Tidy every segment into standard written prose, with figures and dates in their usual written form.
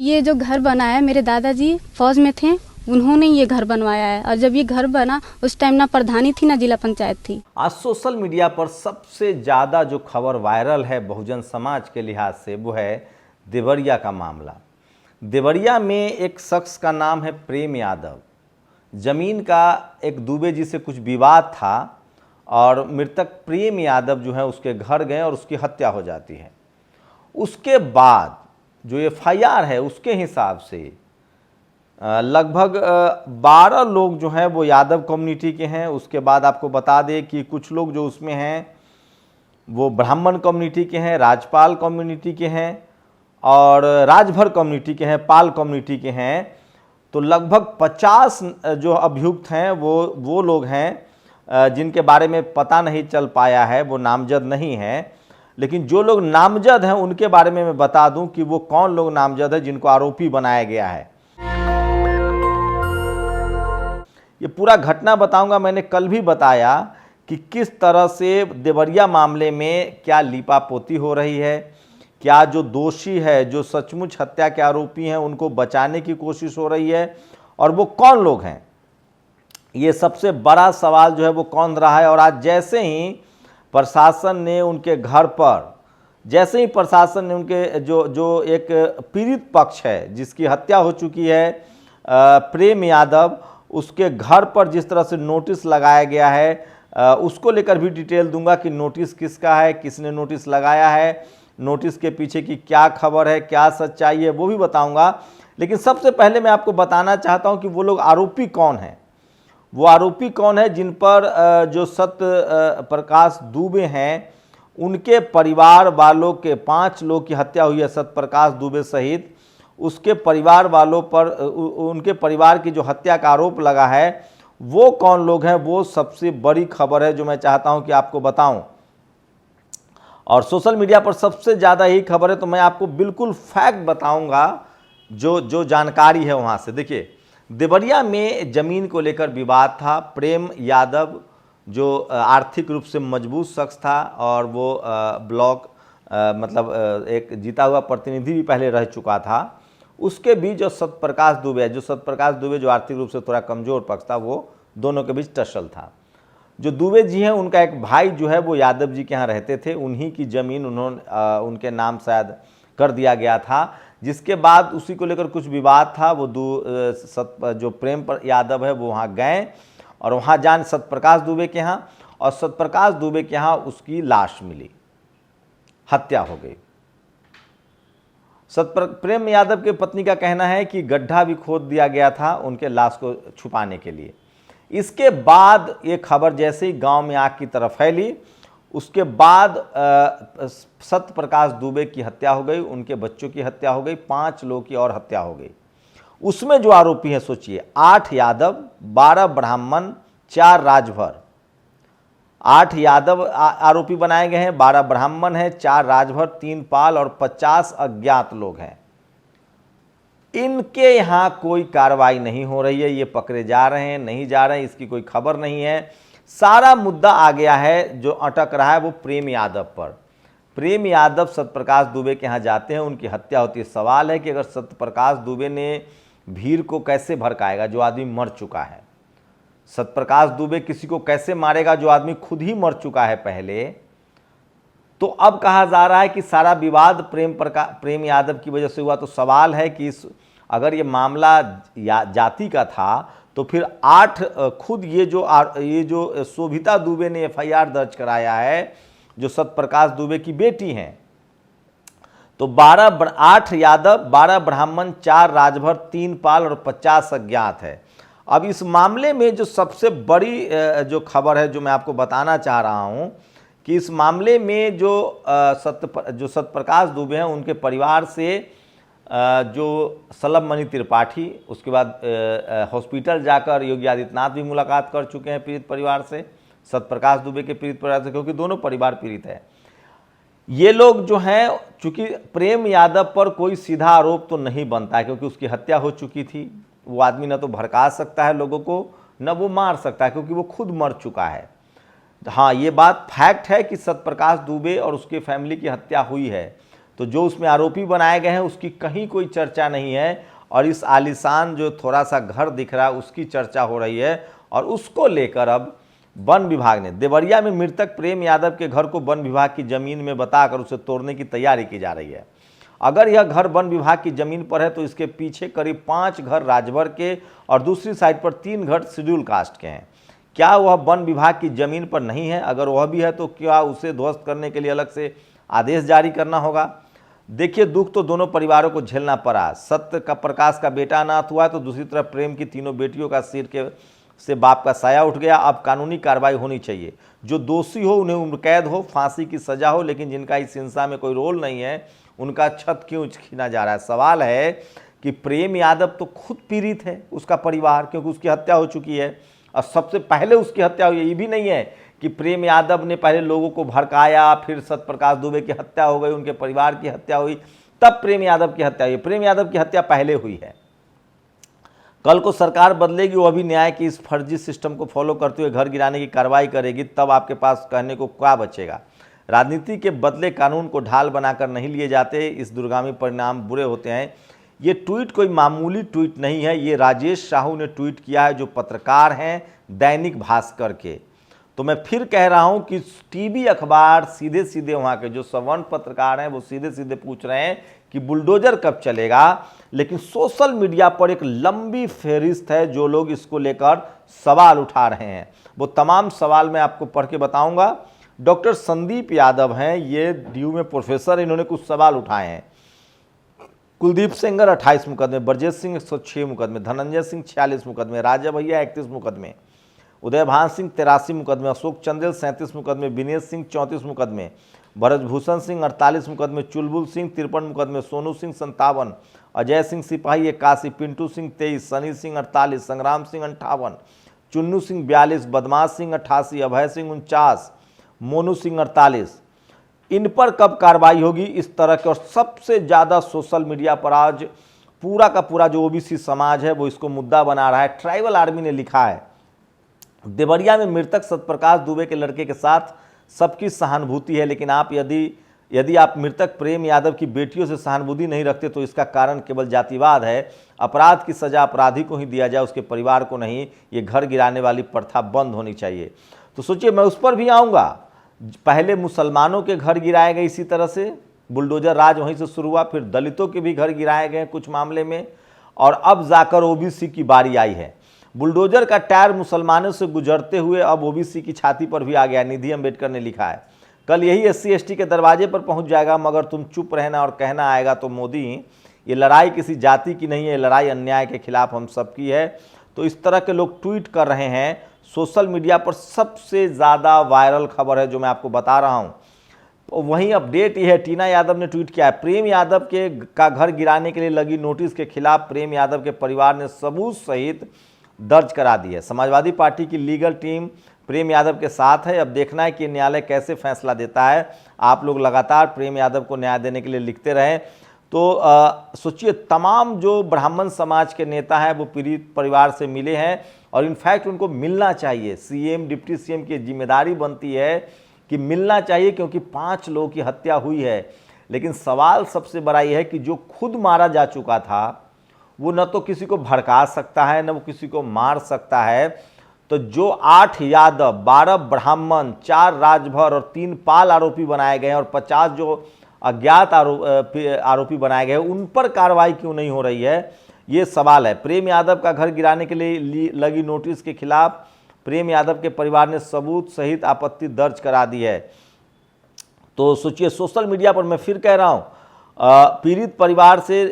ये जो घर बनाया है, मेरे दादाजी फौज में थे, उन्होंने ये घर बनवाया है। और जब ये घर बना उस टाइम ना प्रधानी थी ना जिला पंचायत थी। आज सोशल मीडिया पर सबसे ज़्यादा जो खबर वायरल है बहुजन समाज के लिहाज से वो है देवरिया का मामला। देवरिया में एक शख्स का नाम है प्रेम यादव। ज़मीन का एक दुबे जी से कुछ विवाद था और मृतक प्रेम यादव जो है उसके घर गए और उसकी हत्या हो जाती है। उसके बाद जो एफआईआर है उसके हिसाब से लगभग 12 लोग जो हैं वो यादव कम्युनिटी के हैं। उसके बाद आपको बता दें कि कुछ लोग जो उसमें हैं वो ब्राह्मण कम्युनिटी के हैं, राजपाल कम्युनिटी के हैं और राजभर कम्युनिटी के हैं, पाल कम्युनिटी के हैं। तो लगभग 50 जो अभियुक्त हैं वो लोग हैं जिनके बारे में पता नहीं चल पाया है, वो नामजद नहीं है। लेकिन जो लोग नामजद हैं उनके बारे में मैं बता दूं कि वो कौन लोग नामजद है जिनको आरोपी बनाया गया है। ये पूरा घटना बताऊंगा। मैंने कल भी बताया कि किस तरह से देवरिया मामले में क्या लीपापोती हो रही है, क्या जो दोषी है, जो सचमुच हत्या के आरोपी हैं, उनको बचाने की कोशिश हो रही है और वो कौन लोग हैं। ये सबसे बड़ा सवाल जो है वो कौन रहा है। और आज जैसे ही प्रशासन ने उनके घर पर, जैसे ही प्रशासन ने उनके जो एक पीड़ित पक्ष है जिसकी हत्या हो चुकी है प्रेम यादव, उसके घर पर जिस तरह से नोटिस लगाया गया है उसको लेकर भी डिटेल दूंगा कि नोटिस किसका है, किसने नोटिस लगाया है, नोटिस के पीछे की क्या खबर है, क्या सच्चाई है, वो भी बताऊंगा। लेकिन सबसे पहले मैं आपको बताना चाहता हूं कि वो लोग आरोपी कौन हैं। वो आरोपी कौन है जिन पर जो सत्य प्रकाश दुबे हैं उनके परिवार वालों के 5 लोग की हत्या हुई है सत्य प्रकाश दुबे सहित। उसके परिवार वालों पर, उनके परिवार की जो हत्या का आरोप लगा है वो कौन लोग हैं, वो सबसे बड़ी खबर है जो मैं चाहता हूं कि आपको बताऊं। और सोशल मीडिया पर सबसे ज़्यादा यही खबर है, तो मैं आपको बिल्कुल फैक्ट बताऊंगा जो जानकारी है वहाँ से। देखिए, देवरिया में ज़मीन को लेकर विवाद था। प्रेम यादव जो आर्थिक रूप से मजबूत शख्स था और वो ब्लॉक मतलब एक जीता हुआ प्रतिनिधि भी पहले रह चुका था, उसके बीच जो सत्य प्रकाश दुबे है, जो आर्थिक रूप से थोड़ा कमज़ोर पक्ष था, वो दोनों के बीच टसल था। जो दुबे जी हैं उनका एक भाई जो है वो यादव जी के यहाँ रहते थे, उन्हीं की ज़मीन उनके नाम शायद कर दिया गया था। जिसके बाद उसी को लेकर कुछ विवाद था। वो जो प्रेम यादव है वो वहाँ गए और वहाँ जान सत्यप्रकाश दुबे के यहाँ, और सत्यप्रकाश दुबे के यहाँ उसकी लाश मिली, हत्या हो गई। प्रेम यादव के पत्नी का कहना है कि गड्ढा भी खोद दिया गया था उनके लाश को छुपाने के लिए। इसके बाद ये खबर जैसे ही गांव में आग की तरह फैली, उसके बाद सत्य प्रकाश दुबे की हत्या हो गई, उनके बच्चों की हत्या हो गई, 5 लोगों की और हत्या हो गई। उसमें जो आरोपी हैं सोचिए, 8 यादव, 12 ब्राह्मण, 4 राजभर। 8 यादव आरोपी बनाए गए हैं, 12 ब्राह्मण हैं, 4 राजभर, 3 पाल और 50 अज्ञात लोग हैं। इनके यहाँ कोई कार्रवाई नहीं हो रही है। ये पकड़े जा रहे हैं, नहीं जा रहे हैं, इसकी कोई खबर नहीं है। सारा मुद्दा आ गया है, जो अटक रहा है वो प्रेम यादव पर। प्रेम यादव सत्यप्रकाश दुबे के यहाँ जाते हैं, उनकी हत्या होती है। सवाल है कि अगर सत्यप्रकाश दुबे ने भीड़ को कैसे भड़काएगा जो आदमी मर चुका है। सत्यप्रकाश दुबे किसी को कैसे मारेगा जो आदमी खुद ही मर चुका है पहले। तो अब कहा जा रहा है कि सारा विवाद प्रेम यादव की वजह से हुआ। तो सवाल है कि अगर ये मामला जाति का था तो फिर 8 खुद ये जो शोभिता दुबे ने एफआईआर दर्ज कराया है, जो सत्यप्रकाश दुबे की बेटी हैं, तो 8 यादव, 12 ब्राह्मण, 4 राजभर, 3 पाल और 50 अज्ञात है। अब इस मामले में जो सबसे बड़ी जो खबर है जो मैं आपको बताना चाह रहा हूँ कि इस मामले में जो सत्यप्रकाश दुबे हैं उनके परिवार से जो सलभ मणि त्रिपाठी, उसके बाद हॉस्पिटल जाकर योगी आदित्यनाथ भी मुलाकात कर चुके हैं पीड़ित परिवार से, सत्यप्रकाश दुबे के पीड़ित परिवार से, क्योंकि दोनों परिवार पीड़ित है। ये लोग जो हैं, चूंकि प्रेम यादव पर कोई सीधा आरोप तो नहीं बनता है क्योंकि उसकी हत्या हो चुकी थी। वो आदमी न तो भड़का सकता है लोगों को, न वो मार सकता है क्योंकि वो खुद मर चुका है। हाँ, ये बात फैक्ट है कि सत्यप्रकाश दुबे और उसके फैमिली की हत्या हुई है। तो जो उसमें आरोपी बनाए गए हैं उसकी कहीं कोई चर्चा नहीं है, और इस आलीशान जो थोड़ा सा घर दिख रहा है उसकी चर्चा हो रही है। और उसको लेकर अब वन विभाग ने देवरिया में मृतक प्रेम यादव के घर को वन विभाग की जमीन में बताकर उसे तोड़ने की तैयारी की जा रही है। अगर यह घर वन विभाग की जमीन पर है तो इसके पीछे करीब 5 घर राजभर के और दूसरी साइड पर 3 घर शेड्यूल कास्ट के हैं। क्या वह वन विभाग की जमीन पर नहीं है? अगर वह भी है तो क्या उसे ध्वस्त करने के लिए अलग से आदेश जारी करना होगा? देखिए, दुख तो दोनों परिवारों को झेलना पड़ा। सत्य का प्रकाश का बेटा अनाथ हुआ तो दूसरी तरफ प्रेम की तीनों बेटियों का सिर के से बाप का साया उठ गया। अब कानूनी कार्रवाई होनी चाहिए। जो दोषी हो उन्हें उम्र कैद हो, फांसी की सजा हो, लेकिन जिनका इस हिंसा में कोई रोल नहीं है उनका छत क्यों छीना जा रहा है? सवाल है कि प्रेम यादव तो खुद पीड़ित है, उसका परिवार, क्योंकि उसकी हत्या हो चुकी है। और सबसे पहले उसकी हत्या हुई है। ये भी नहीं है कि प्रेम यादव ने पहले लोगों को भड़काया, फिर सत्यप्रकाश दुबे की हत्या हो गई, उनके परिवार की हत्या हुई, तब प्रेम यादव की हत्या हुई। प्रेम यादव की हत्या पहले हुई है। कल को सरकार बदलेगी, वह भी न्याय की इस फर्जी सिस्टम को फॉलो करते हुए घर गिराने की कार्रवाई करेगी, तब आपके पास कहने को क्या बचेगा? राजनीति के बदले कानून को ढाल बनाकर नहीं लिए जाते, इस दूरगामी परिणाम बुरे होते हैं। ये ट्वीट कोई मामूली ट्वीट नहीं है, ये राजेश साहू ने ट्वीट किया है, जो पत्रकार हैं दैनिक भास्कर के। तो मैं फिर कह रहा हूं कि टीवी अखबार सीधे सीधे वहां के जो सवर्ण पत्रकार हैं वो सीधे सीधे पूछ रहे हैं कि बुलडोजर कब चलेगा, लेकिन सोशल मीडिया पर एक लंबी फहरिस्त है जो लोग इसको लेकर सवाल उठा रहे हैं। वो तमाम सवाल मैं आपको पढ़ के बताऊंगा। डॉक्टर संदीप यादव हैं, ये डीयू में प्रोफेसर, इन्होंने कुछ सवाल उठाए हैं। कुलदीप सेंगर 28 मुकदमे, ब्रजेश सिंह 106 मुकदमे, धनंजय सिंह 46 मुकदमे, राजा भैया 31 मुकदमे, उदयभान सिंह 83 मुकदमे, अशोक चंदेल 37 मुकदमे, विनेश सिंह 34 मुकदमे, भरतभूषण सिंह 48 मुकदमे, चुलबुल सिंह 53 मुकदमे, सोनू सिंह 57, अजय सिंह सिपाही 81, पिंटू सिंह 23, सनी सिंह 48, संग्राम सिंह 58, चुन्नू सिंह 42, बदमाश सिंह 88, अभय सिंह 49, मोनू सिंह 48। इन पर कब कार्रवाई होगी? इस तरह के और सबसे ज़्यादा सोशल मीडिया पर आज पूरा का पूरा जो ओबीसी समाज है वो इसको मुद्दा बना रहा है। ट्राइबल आर्मी ने लिखा है, देवरिया में मृतक सत्यप्रकाश दुबे के लड़के के साथ सबकी सहानुभूति है, लेकिन आप यदि आप मृतक प्रेम यादव की बेटियों से सहानुभूति नहीं रखते तो इसका कारण केवल जातिवाद है। अपराध की सजा अपराधी को ही दिया जाए, उसके परिवार को नहीं। ये घर गिराने वाली प्रथा बंद होनी चाहिए। तो सोचिए, मैं उस पर भी आऊँगा। पहले मुसलमानों के घर गिराए गए, इसी तरह से बुलडोजर राज वहीं से शुरू हुआ, फिर दलितों के भी घर गिराए गए कुछ मामले में, और अब जाकर ओबीसी की बारी आई है। बुलडोजर का टायर मुसलमानों से गुजरते हुए अब ओबीसी की छाती पर भी आ गया। निधि अम्बेडकर ने लिखा है, कल यही SC ST के दरवाजे पर पहुंच जाएगा, मगर तुम चुप रहना और कहना आएगा तो मोदी, ये लड़ाई किसी जाति की नहीं है, लड़ाई अन्याय के खिलाफ हम सबकी है। तो इस तरह के लोग ट्वीट कर रहे हैं। सोशल मीडिया पर सबसे ज़्यादा वायरल खबर है जो मैं आपको बता रहा हूँ। तो वहीं अपडेट ये है, टीना यादव ने ट्वीट किया है, प्रेम यादव का घर गिराने के लिए लगी नोटिस के खिलाफ प्रेम यादव के परिवार ने सबूत सहित दर्ज करा दी है। समाजवादी पार्टी की लीगल टीम प्रेम यादव के साथ है। अब देखना है कि न्यायालय कैसे फैसला देता है। आप लोग लगातार प्रेम यादव को न्याय देने के लिए लिखते रहें। तो सोचिए, तमाम जो ब्राह्मण समाज के नेता हैं वो पीड़ित परिवार से मिले हैं, और इनफैक्ट उनको मिलना चाहिए। CM डिप्टी CM की जिम्मेदारी बनती है कि मिलना चाहिए, क्योंकि 5 लोगों की हत्या हुई है। लेकिन सवाल सबसे बड़ा ये है कि जो खुद मारा जा चुका था वो न तो किसी को भड़का सकता है, न वो किसी को मार सकता है। तो जो 8 यादव, 12 ब्राह्मण, 4 राजभर और 3 पाल आरोपी बनाए गए हैं, और 50 जो अज्ञात आरोपी बनाए गए, उन पर कार्रवाई क्यों नहीं हो रही है, ये सवाल है। प्रेम यादव का घर गिराने के लिए लगी नोटिस के खिलाफ प्रेम यादव के परिवार ने सबूत सहित आपत्ति दर्ज करा दी है। तो सोचिए, सोशल मीडिया पर मैं फिर कह रहा हूँ, पीड़ित परिवार से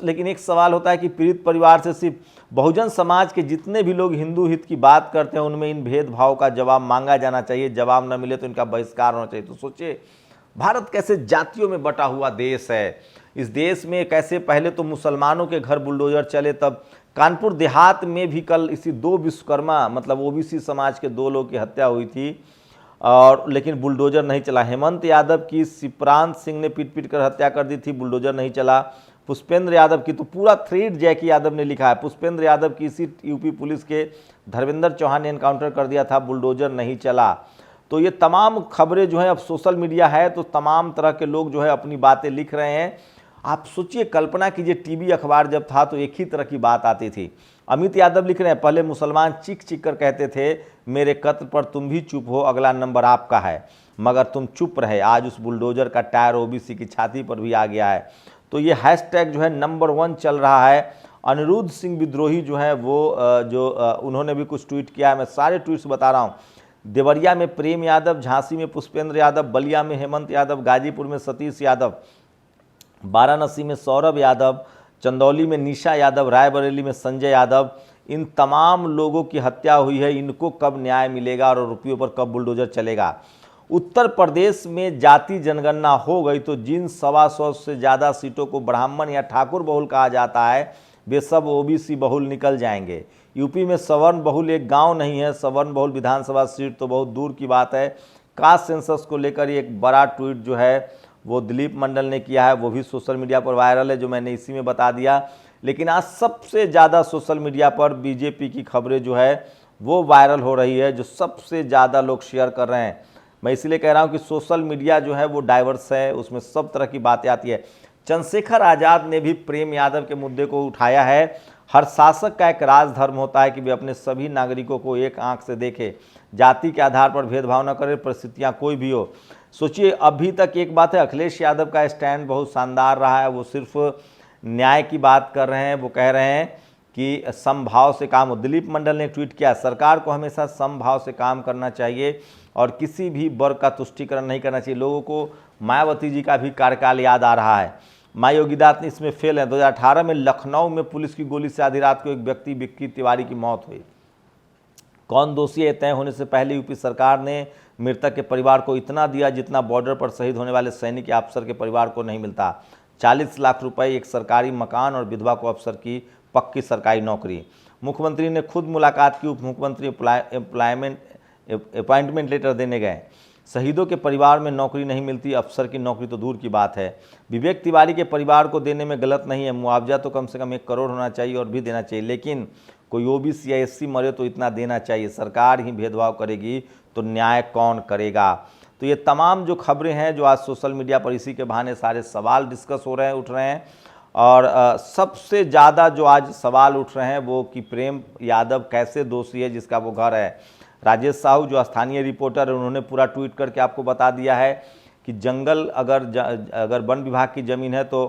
लेकिन एक सवाल होता है कि पीड़ित परिवार से सिर्फ बहुजन समाज के जितने भी लोग हिंदू हित की बात करते हैं उनमें इन भेदभाव का जवाब मांगा जाना चाहिए। जवाब न मिले तो इनका बहिष्कार होना चाहिए। तो सोचिए, भारत कैसे जातियों में बटा हुआ देश है। इस देश में कैसे पहले तो मुसलमानों के घर बुलडोजर चले, तब कानपुर देहात में भी कल इसी 2 विश्वकर्मा मतलब ओबीसी समाज के 2 लोगों की हत्या हुई थी, और लेकिन बुलडोजर नहीं चला। हेमंत यादव की शिवप्रांत सिंह ने पीट कर हत्या कर दी थी, बुलडोजर नहीं चला। पुष्पेंद्र यादव की, तो पूरा थ्रेड जैकी यादव ने लिखा है, पुष्पेंद्र यादव की इसी यूपी पुलिस के धर्मेंद्र चौहान ने एनकाउंटर कर दिया था, बुलडोजर नहीं चला। तो ये तमाम खबरें जो है, अब सोशल मीडिया है तो तमाम तरह के लोग जो है अपनी बातें लिख रहे हैं। आप सोचिए, कल्पना कीजिए, टीवी अखबार जब था तो एक ही तरह की बात आती थी। अमित यादव लिख रहे हैं, पहले मुसलमान चीख चीख कर कहते थे मेरे कत्ल पर तुम भी चुप हो, अगला नंबर आपका है, मगर तुम चुप रहे। आज उस बुलडोजर का टायर ओबीसी की छाती पर भी आ गया है। तो ये हैशटैग जो है नंबर 1 चल रहा है। अनिरुद्ध सिंह विद्रोही जो है वो उन्होंने भी कुछ ट्वीट किया है, मैं सारे ट्वीट्स बता रहा हूँ। देवरिया में प्रेम यादव, झांसी में पुष्पेंद्र यादव, बलिया में हेमंत यादव, गाजीपुर में सतीश यादव, वाराणसी में सौरभ यादव, चंदौली में निशा यादव, रायबरेली में संजय यादव। इन तमाम लोगों की हत्या हुई है, इनको कब न्याय मिलेगा और रुपयों पर कब बुलडोजर चलेगा। उत्तर प्रदेश में जाति जनगणना हो गई तो जिन 125 से ज़्यादा सीटों को ब्राह्मण या ठाकुर बहुल कहा जाता है वे सब ओबीसी बहुल निकल जाएंगे। यूपी में सवर्ण बहुल एक गांव नहीं है, सवर्ण बहुल विधानसभा सीट तो बहुत दूर की बात है। कास्ट सेंसस को लेकर एक बड़ा ट्वीट जो है वो दिलीप मंडल ने किया है, वो भी सोशल मीडिया पर वायरल है, जो मैंने इसी में बता दिया। लेकिन आज सबसे ज़्यादा सोशल मीडिया पर बीजेपी की खबरें जो है वो वायरल हो रही है, जो सबसे ज़्यादा लोग शेयर कर रहे हैं। मैं इसलिए कह रहा हूँ कि सोशल मीडिया जो है वो डाइवर्स है, उसमें सब तरह की बातें आती है। चंद्रशेखर आज़ाद ने भी प्रेम यादव के मुद्दे को उठाया है। हर शासक का एक राजधर्म होता है कि वे अपने सभी नागरिकों को एक आंख से देखे, जाति के आधार पर भेदभाव न करे, परिस्थितियाँ कोई भी हो। सोचिए, अभी तक एक बात है, अखिलेश यादव का स्टैंड बहुत शानदार रहा है, वो सिर्फ न्याय की बात कर रहे हैं। वो कह रहे हैं कि समभाव से काम हो। दिलीप मंडल ने ट्वीट किया, सरकार को हमेशा समभाव से काम करना चाहिए और किसी भी वर्ग का तुष्टीकरण नहीं करना चाहिए। लोगों को मायावती जी का भी कार्यकाल याद आ रहा है, माँ योगीदास इसमें फेल है। 2018 में लखनऊ में पुलिस की गोली से आधी रात को एक व्यक्ति विक्की तिवारी की मौत हुई। कौन दोषी है तय होने से पहले यूपी सरकार ने मृतक के परिवार को इतना दिया जितना बॉर्डर पर शहीद होने वाले सैनिक या अफसर के परिवार को नहीं मिलता। 40 लाख रुपए, एक सरकारी मकान और विधवा को अफसर की पक्की सरकारी नौकरी। मुख्यमंत्री ने खुद मुलाकात की, उप मुख्यमंत्री अपॉइंटमेंट लेटर देने गए। शहीदों के परिवार में नौकरी नहीं मिलती, अफसर की नौकरी तो दूर की बात है। विवेक तिवारी के परिवार को देने में गलत नहीं है, मुआवजा तो कम से कम 1 करोड़ होना चाहिए और भी देना चाहिए, लेकिन कोई ओबीसी या एससी मरे तो इतना देना चाहिए। सरकार ही भेदभाव करेगी तो न्याय कौन करेगा। तो ये तमाम जो खबरें हैं जो आज सोशल मीडिया पर इसी के बहाने सारे सवाल डिस्कस हो रहे हैं, उठ रहे हैं। और सबसे ज़्यादा जो आज सवाल उठ रहे हैं वो कि प्रेम यादव कैसे दोषी है जिसका वो घर है। राजेश साहू जो स्थानीय रिपोर्टर है उन्होंने पूरा ट्वीट करके आपको बता दिया है कि जंगल अगर वन विभाग की ज़मीन है तो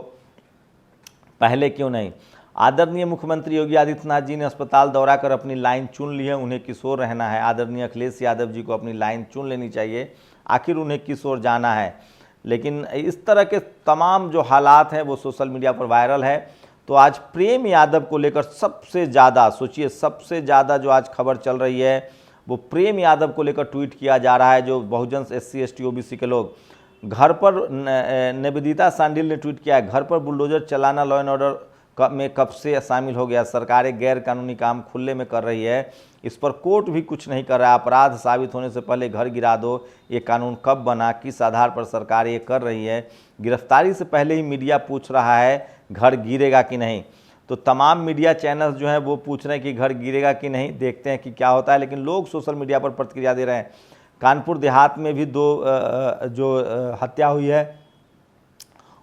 पहले क्यों नहीं। आदरणीय मुख्यमंत्री योगी आदित्यनाथ जी ने अस्पताल दौरा कर अपनी लाइन चुन ली है, उन्हें किस ओर रहना है। आदरणीय अखिलेश यादव जी को अपनी लाइन चुन लेनी चाहिए, आखिर उन्हें किस ओर जाना है। लेकिन इस तरह के तमाम जो हालात हैं वो सोशल मीडिया पर वायरल है। तो आज प्रेम यादव को लेकर सबसे ज़्यादा, सोचिए, सबसे ज़्यादा जो आज खबर चल रही है वो प्रेम यादव को लेकर ट्वीट किया जा रहा है। जो बहुजन SC ST OBC के लोग घर पर, निवेदिता सांडिल ने ट्वीट किया है, घर पर बुलडोजर चलाना लॉ एंड ऑर्डर में कब से शामिल हो गया। सरकारें गैर कानूनी काम खुले में कर रही है, इस पर कोर्ट भी कुछ नहीं कर रहा। अपराध साबित होने से पहले घर गिरा दो, ये कानून कब बना, किस आधार पर सरकार ये कर रही है। गिरफ्तारी से पहले ही मीडिया पूछ रहा है घर गिरेगा कि नहीं। तो तमाम मीडिया चैनल्स जो हैं वो पूछ रहे हैं कि घर गिरेगा कि नहीं, देखते हैं कि क्या होता है। लेकिन लोग सोशल मीडिया पर प्रतिक्रिया दे रहे हैं। कानपुर देहात में भी 2 जो हत्या हुई है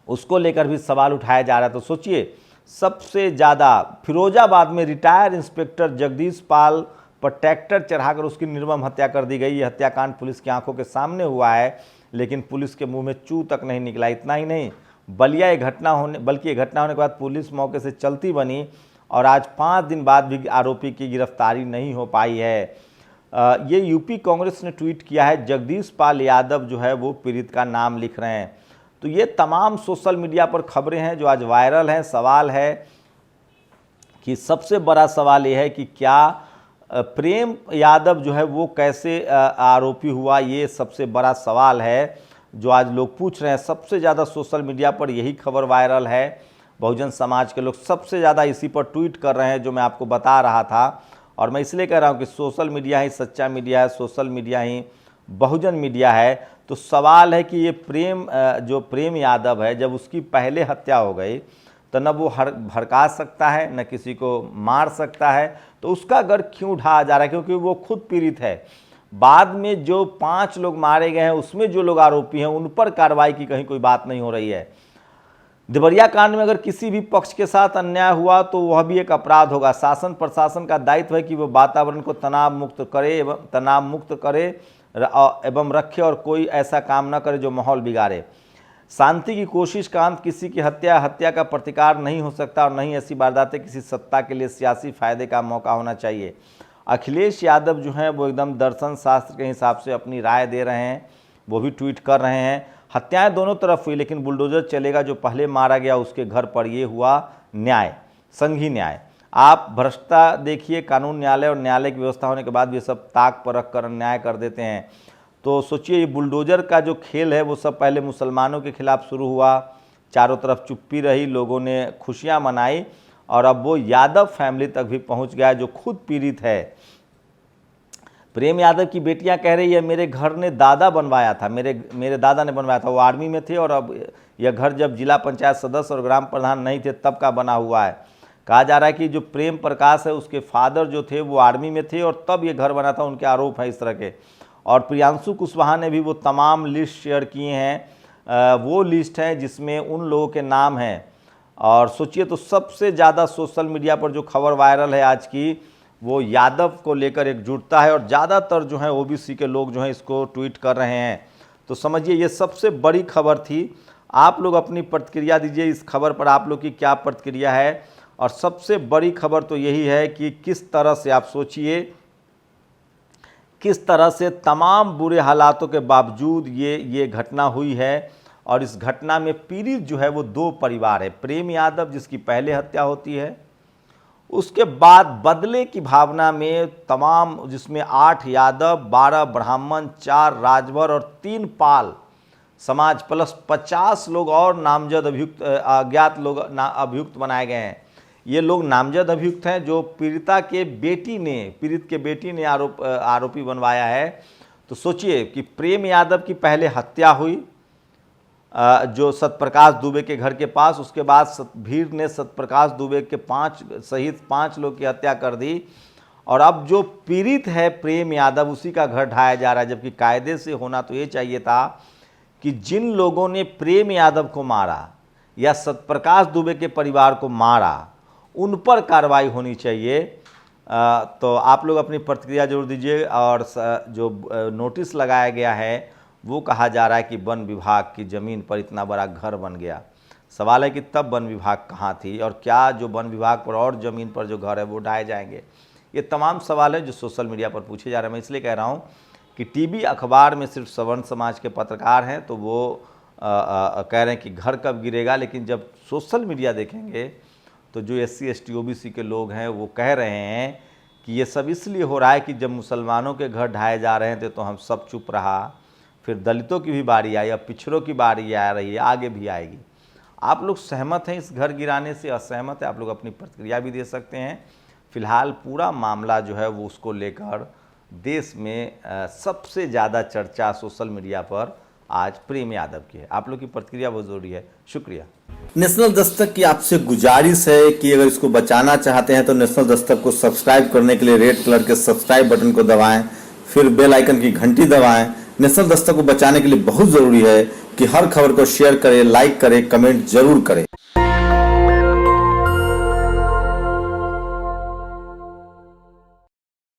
उसको लेकर भी सवाल उठाया जा रहा है। तो सोचिए, सबसे ज़्यादा फिरोजाबाद में रिटायर इंस्पेक्टर जगदीश पाल पर ट्रैक्टर चढ़ाकर उसकी निर्मम हत्या कर दी गई। ये हत्याकांड पुलिस की आंखों के सामने हुआ है, लेकिन पुलिस के मुंह में चू तक नहीं निकला। इतना ही नहीं, बल्कि ये घटना होने के बाद पुलिस मौके से चलती बनी और आज 5 दिन बाद भी आरोपी की गिरफ्तारी नहीं हो पाई है। ये यूपी कांग्रेस ने ट्वीट किया है, जगदीश पाल यादव जो है वो पीड़ित का नाम लिख रहे हैं। तो ये तमाम सोशल मीडिया पर खबरें हैं जो आज वायरल हैं। सवाल है कि सबसे बड़ा सवाल ये है कि क्या प्रेम यादव जो है वो कैसे आरोपी हुआ, ये सबसे बड़ा सवाल है जो आज लोग पूछ रहे हैं। सबसे ज़्यादा सोशल मीडिया पर यही खबर वायरल है। बहुजन समाज के लोग सबसे ज़्यादा इसी पर ट्वीट कर रहे हैं जो मैं आपको बता रहा था। और मैं इसलिए कह रहा हूँ कि सोशल मीडिया ही सच्चा मीडिया है, सोशल मीडिया ही बहुजन मीडिया है। तो सवाल है कि ये प्रेम यादव है, जब उसकी पहले हत्या हो गई तो न वो भड़का सकता है न किसी को मार सकता है, तो उसका घर क्यों ढहा जा रहा है? क्योंकि वो खुद पीड़ित है। बाद में जो 5 लोग मारे गए हैं उसमें जो लोग आरोपी हैं उन पर कार्रवाई की कहीं कोई बात नहीं हो रही है। देवरिया कांड में अगर किसी भी पक्ष के साथ अन्याय हुआ तो वह भी एक अपराध होगा। शासन प्रशासन का दायित्व है कि वह वातावरण को तनाव मुक्त करे एवं रखे और कोई ऐसा काम न करे जो माहौल बिगाड़े। शांति की कोशिश का अंत किसी की हत्या का प्रतिकार नहीं हो सकता और नहीं ऐसी वारदातें किसी सत्ता के लिए सियासी फायदे का मौका होना चाहिए। अखिलेश यादव जो हैं वो एकदम दर्शन शास्त्र के हिसाब से अपनी राय दे रहे हैं, वो भी ट्वीट कर रहे हैं। हत्याएं दोनों तरफ हुई लेकिन बुलडोजर चलेगा, जो पहले मारा गया उसके घर पर ये हुआ न्याय, संघी न्याय। आप भ्रष्टता देखिए, कानून न्यायालय और न्यायालय की व्यवस्था होने के बाद भी सब ताक पर रख कर अन्याय कर देते हैं। तो सोचिए ये बुलडोजर का जो खेल है वो सब पहले मुसलमानों के खिलाफ शुरू हुआ, चारों तरफ चुप्पी रही, लोगों ने खुशियाँ मनाई और अब वो यादव फैमिली तक भी पहुंच गया जो खुद पीड़ित है। प्रेम यादव की बेटियां कह रही है मेरे घर ने दादा बनवाया था, मेरे दादा ने बनवाया था, वो आर्मी में थे और अब यह घर जब जिला पंचायत सदस्य और ग्राम प्रधान नहीं थे तब का बना हुआ है। कहा जा रहा है कि जो प्रेम प्रकाश है उसके फादर जो थे वो आर्मी में थे और तब ये घर बना था, उनके आरोप हैं इस तरह के। और प्रियांशु कुशवाहा ने भी वो तमाम लिस्ट शेयर किए हैं, वो लिस्ट है जिसमें उन लोगों के नाम हैं। और सोचिए तो सबसे ज़्यादा सोशल मीडिया पर जो खबर वायरल है आज की वो यादव को लेकर एकजुटता है और ज़्यादातर जो है ओबीसी के लोग जो हैं इसको ट्वीट कर रहे हैं। तो समझिए ये सबसे बड़ी खबर थी। आप लोग अपनी प्रतिक्रिया दीजिए इस खबर पर, आप लोग की क्या प्रतिक्रिया है। और सबसे बड़ी खबर तो यही है कि किस तरह से आप सोचिए, किस तरह से तमाम बुरे हालातों के बावजूद ये घटना हुई है और इस घटना में पीड़ित जो है वो 2 परिवार है। प्रेम यादव जिसकी पहले हत्या होती है, उसके बाद बदले की भावना में तमाम, जिसमें 8 यादव, 12 ब्राह्मण, 4 राजभर और 3 पाल समाज प्लस 50 लोग और नामजद अभियुक्त, अज्ञात लोग अभियुक्त बनाए गए हैं। ये लोग नामजद अभियुक्त हैं जो पीड़ित के बेटी ने आरोपी बनवाया है। तो सोचिए कि प्रेम यादव की पहले हत्या हुई जो सत्यप्रकाश दुबे के घर के पास, उसके बाद भीड़ ने सत्यप्रकाश दुबे के 5 लोग की हत्या कर दी और अब जो पीड़ित है प्रेम यादव उसी का घर ढाया जा रहा है। जबकि कायदे से होना तो ये चाहिए था कि जिन लोगों ने प्रेम यादव को मारा या सत्यप्रकाश दुबे के परिवार को मारा उन पर कार्रवाई होनी चाहिए। तो आप लोग अपनी प्रतिक्रिया जरूर दीजिए। और जो नोटिस लगाया गया है वो कहा जा रहा है कि वन विभाग की ज़मीन पर इतना बड़ा घर बन गया। सवाल है कि तब वन विभाग कहाँ थी और क्या जो वन विभाग पर और ज़मीन पर जो घर है वो ढाए जाएंगे। ये तमाम सवाल है जो सोशल मीडिया पर पूछे जा रहे हैं। मैं इसलिए कह रहा हूँ कि टीवी अखबार में सिर्फ सवर्ण समाज के पत्रकार हैं तो वो कह रहे हैं कि घर कब गिरेगा, लेकिन जब सोशल मीडिया देखेंगे तो जो SC ST OBC के लोग हैं वो कह रहे हैं कि ये सब इसलिए हो रहा है कि जब मुसलमानों के घर ढाए जा रहे थे तो हम सब चुप रहा, फिर दलितों की भी बारी आई, अब पिछड़ों की बारी आ रही है, आगे भी आएगी। आप लोग सहमत हैं इस घर गिराने से, असहमत है? आप लोग अपनी प्रतिक्रिया भी दे सकते हैं। फिलहाल पूरा मामला जो है वो उसको लेकर देश में सबसे ज़्यादा चर्चा सोशल मीडिया पर आज प्रेम यादव की है। आप लोग की प्रतिक्रिया बहुत ज़रूरी है। शुक्रिया। नेशनल दस्तक की आपसे गुजारिश है कि अगर इसको बचाना चाहते हैं तो नेशनल दस्तक को सब्सक्राइब करने के लिए रेड कलर के सब्सक्राइब बटन को दबाएं, फिर बेल आइकन की घंटी दबाएं। नेशनल दस्तक को बचाने के लिए बहुत जरूरी है कि हर खबर को शेयर करें, लाइक करें, कमेंट जरूर करें।